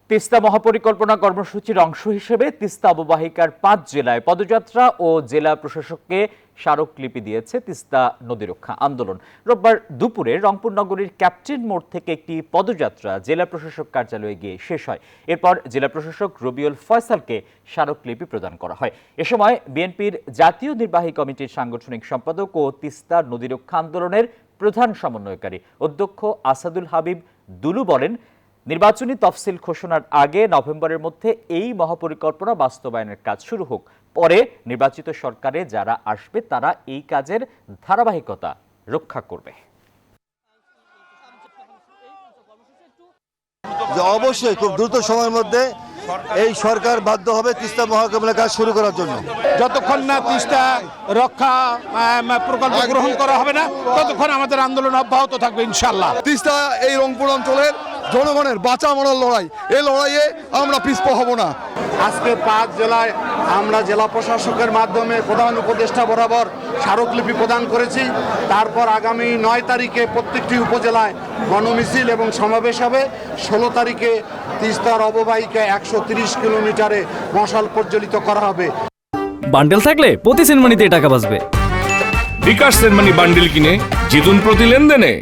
তিস্তা মহাপরিকল্পনা কর্মসূচির অংশ হিসেবে তিস্তা অববাহিকার ৫ জেলায় পদযাত্রা ও জেলা প্রশাসককে স্মারকলিপি দিয়েছে তিস্তা নদী রক্ষা আন্দোলন। রোববার দুপুরে রংপুর নগরীর ক্যাপ্টেন মোড় থেকে একটি পদযাত্রা জেলা প্রশাসক কার্যালয়ে গিয়ে শেষ হয়। এরপর জেলা প্রশাসক রবিউল ফয়সালকে স্মারকলিপি প্রদান করা হয়। এ সময় বিএনপির জাতীয় নির্বাহী কমিটির সাংগঠনিক সম্পাদক ও তিস্তা নদী রক্ষা আন্দোলনের প্রধান সমন্বয়কারী অধ্যক্ষ আসাদুল হাবিব দুলু বলেন, নির্বাচনী তফসিল ঘোষণার আগে নভেম্বরের মধ্যে এই মহাপরিকল্পনা বাস্তবায়নের কাজ শুরু হোক। পরে নির্বাচিত সরকারে যারা আসবে তারা এই কাজের ধারাবাহিকতা রক্ষা করবে। অবশ্যই খুব দ্রুত সময়ের মধ্যে এই সরকার বাধ্য হবে তিস্তা মহাপরিকল্পনার কাজ শুরু করার জন্য। যতক্ষণ না তিস্তা রক্ষা প্রকল্প গ্রহণ করা হবে না, ততক্ষণ আমাদের আন্দোলন অব্যাহত থাকবে ইনশাআল্লাহ। তিস্তা এই রংপুর অঞ্চলের জনগণের বাঁচা মরার লড়াই, এই লড়াইয়ে আমরা পিছপা হব না। আজকে ৫ জেলায় আমরা জেলা প্রশাসকের মাধ্যমে প্রধান উপদেষ্টা বরাবর স্মারকলিপি প্রদান করেছি। তারপর আগামী ৯ তারিখে প্রত্যেকটি উপজেলায় গণমিছিল এবং সমাবেশ হবে। ১৬ তারিখে তিস্তার অববাহিকা ১৩০ কিলোমিটারে মশাল প্রজ্বলিত করা হবে। বান্ডেল থাকলে প্রতি সেনমানিতে টাকা বাঁচবে। বিকাশ সেনমানি বান্ডেল কিনে জিতুন প্রতি লেনদেনে।